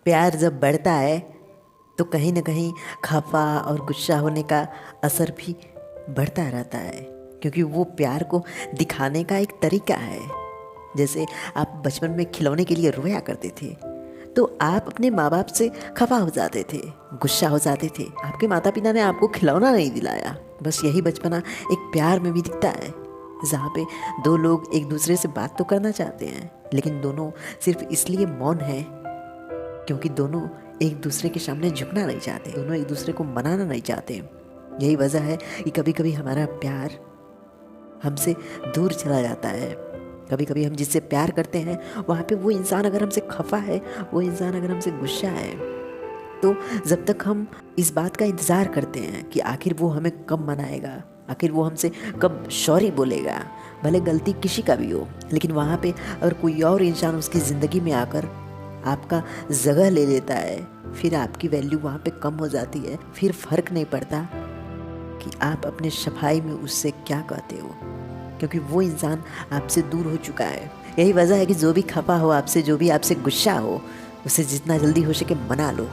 प्यार जब बढ़ता है तो कहीं ना कहीं खफा और गुस्सा होने का असर भी बढ़ता रहता है, क्योंकि वो प्यार को दिखाने का एक तरीका है। जैसे आप बचपन में खिलौने के लिए रोया करते थे तो आप अपने माँ बाप से खफा हो जाते थे, गुस्सा हो जाते थे। आपके माता पिता ने आपको खिलौना नहीं दिलाया। बस यही बचपना एक प्यार में भी दिखता है, जहाँ पे दो लोग एक दूसरे से बात तो करना चाहते हैं, लेकिन दोनों सिर्फ इसलिए मौन है क्योंकि दोनों एक दूसरे के सामने झुकना नहीं चाहते, दोनों एक दूसरे को मनाना नहीं चाहते। यही वजह है कि कभी कभी हमारा प्यार हमसे दूर चला जाता है। कभी कभी हम जिससे प्यार करते हैं वहाँ पे वो इंसान अगर हमसे खफा है, वो इंसान अगर हमसे गुस्सा है, तो जब तक हम इस बात का इंतज़ार करते हैं कि आखिर वो हमें कब मनाएगा, आखिर वो हमसे कब सॉरी बोलेगा, भले गलती किसी का भी हो, लेकिन वहाँ पे अगर कोई और इंसान उसकी ज़िंदगी में आकर आपका जगह ले लेता है, फिर आपकी वैल्यू वहाँ पे कम हो जाती है। फिर फ़र्क नहीं पड़ता कि आप अपने सफाई में उससे क्या कहते हो, क्योंकि वो इंसान आपसे दूर हो चुका है। यही वजह है कि जो भी खफा हो आपसे, जो भी आपसे गुस्सा हो, उसे जितना जल्दी हो सके मना लो,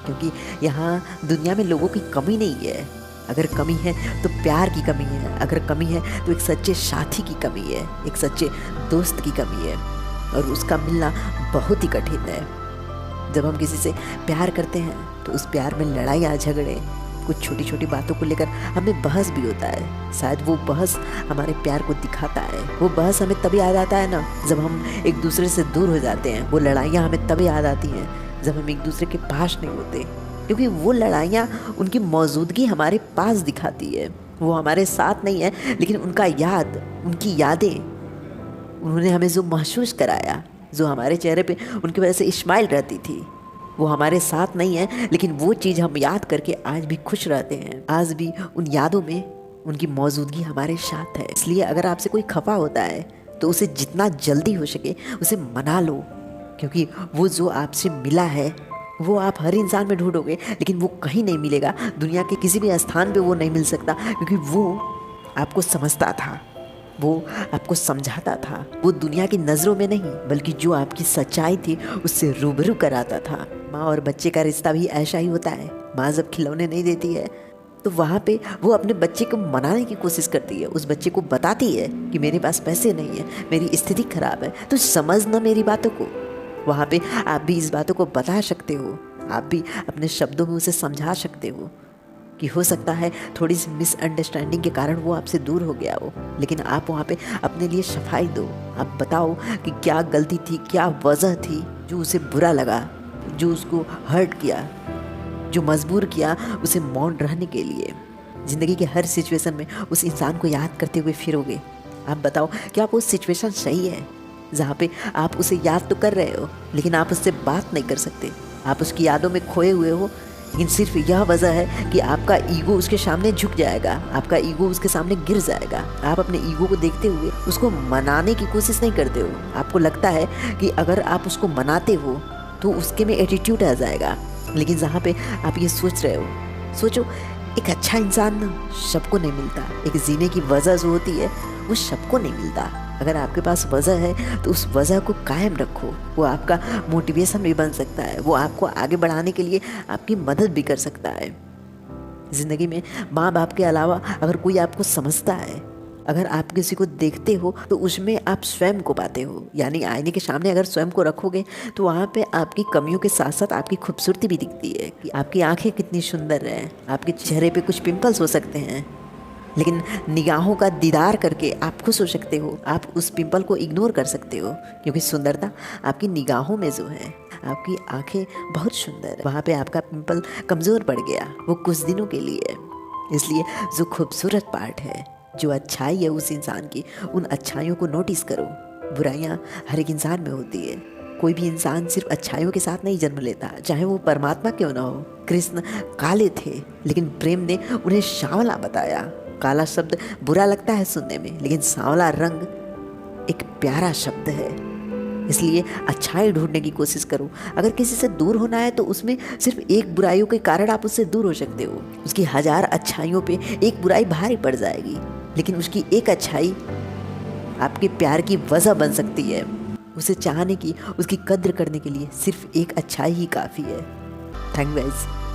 क्योंकि यहाँ दुनिया में लोगों की कमी नहीं है। अगर कमी है तो प्यार की कमी है, अगर कमी है तो एक सच्चे साथी की कमी है, एक सच्चे दोस्त की कमी है, और उसका मिलना बहुत ही कठिन है। जब हम किसी से प्यार करते हैं तो उस प्यार में लड़ाइयाँ झगड़े, कुछ छोटी छोटी बातों को लेकर हमें बहस भी होता है। शायद वो बहस हमारे प्यार को दिखाता है। वो बहस हमें तभी याद आता है ना जब हम एक दूसरे से दूर हो जाते हैं। वो लड़ाइयाँ हमें तभी याद आती हैं जब हम एक दूसरे के पास नहीं होते, क्योंकि वो लड़ाइयाँ उनकी मौजूदगी हमारे पास दिखाती है। वो हमारे साथ नहीं है, लेकिन उनकी यादें, उन्होंने हमें जो महसूस कराया, जो हमारे चेहरे पे उनकी वजह से स्माइल रहती थी, वो हमारे साथ नहीं है, लेकिन वो चीज़ हम याद करके आज भी खुश रहते हैं। आज भी उन यादों में उनकी मौजूदगी हमारे साथ है। इसलिए अगर आपसे कोई खफा होता है तो उसे जितना जल्दी हो सके उसे मना लो, क्योंकि वो जो आपसे मिला है वो आप हर इंसान में ढूंढोगे, लेकिन वो कहीं नहीं मिलेगा। दुनिया के किसी भी स्थान पे वो नहीं मिल सकता, क्योंकि वो आपको समझता था, वो आपको समझाता था। वो दुनिया की नज़रों में नहीं, बल्कि जो आपकी सच्चाई थी उससे रूबरू कराता था। माँ और बच्चे का रिश्ता भी ऐसा ही होता है। माँ जब खिलौने नहीं देती है तो वहाँ पे वो अपने बच्चे को मनाने की कोशिश करती है। उस बच्चे को बताती है कि मेरे पास पैसे नहीं है, मेरी स्थिति खराब है, तो समझ ना मेरी बातों को। वहाँ पे आप भी इस बातों को बता सकते हो, आप भी अपने शब्दों में उसे समझा सकते हो कि हो सकता है थोड़ी सी मिसअंडरस्टैंडिंग के कारण वो आपसे दूर हो गया हो, लेकिन आप वहाँ पे अपने लिए सफाई दो। आप बताओ कि क्या गलती थी, क्या वजह थी जो उसे बुरा लगा, जो उसको हर्ट किया, जो मजबूर किया उसे मौन रहने के लिए। ज़िंदगी के हर सिचुएशन में उस इंसान को याद करते हुए फिरोगे। आप बताओ क्या वो सिचुएशन सही है जहाँ पे आप उसे याद तो कर रहे हो, लेकिन आप उससे बात नहीं कर सकते, आप उसकी यादों में खोए हुए हो, लेकिन सिर्फ यह वजह है कि आपका ईगो उसके सामने झुक जाएगा, आपका ईगो उसके सामने गिर जाएगा। आप अपने ईगो को देखते हुए उसको मनाने की कोशिश नहीं करते हो। आपको लगता है कि अगर आप उसको मनाते हो तो उसके में एटीट्यूड आ जाएगा, लेकिन जहाँ पे आप ये सोच रहे हो, सोचो एक अच्छा इंसान ना सबको नहीं मिलता। एक जीने की वजह जो होती है वो सबको नहीं मिलता। अगर आपके पास वजह है तो उस वजह को कायम रखो। वो आपका मोटिवेशन भी बन सकता है, वो आपको आगे बढ़ाने के लिए आपकी मदद भी कर सकता है। ज़िंदगी में माँ बाप के अलावा अगर कोई आपको समझता है, अगर आप किसी को देखते हो तो उसमें आप स्वयं को पाते हो। यानी आईने के सामने अगर स्वयं को रखोगे तो वहाँ पे आपकी कमियों के साथ साथ आपकी खूबसूरती भी दिखती है, कि आपकी आंखें कितनी सुंदर हैं, आपके चेहरे पे कुछ पिंपल्स हो सकते हैं, लेकिन निगाहों का दीदार करके आप खुश हो सकते हो। आप उस पिंपल को इग्नोर कर सकते हो, क्योंकि सुंदरता आपकी निगाहों में जो है। आपकी आंखें बहुत सुंदर है, वहाँ पे आपका पिंपल कमज़ोर पड़ गया, वो कुछ दिनों के लिए। इसलिए जो खूबसूरत पार्ट है, जो अच्छाई है उस इंसान की, उन अच्छाइयों को नोटिस करो। बुराइयाँ हर एक इंसान में होती है। कोई भी इंसान सिर्फ अच्छाइयों के साथ नहीं जन्म लेता, चाहे वो परमात्मा क्यों ना हो। कृष्ण काले थे, लेकिन प्रेम ने उन्हें सांवला बताया। काला शब्द बुरा लगता है सुनने में, लेकिन सांवला रंग एक प्यारा शब्द है। इसलिए अच्छाई ढूंढने की कोशिश करो। अगर किसी से दूर होना है तो उसमें सिर्फ एक बुराइयों के कारण आप उससे दूर हो सकते हो। उसकी 1000 अच्छाइयों पे एक बुराई भारी पड़ जाएगी, लेकिन उसकी एक अच्छाई आपके प्यार की वजह बन सकती है। उसे चाहने की, उसकी कद्र करने के लिए सिर्फ एक अच्छाई ही काफ़ी है। Thank guys.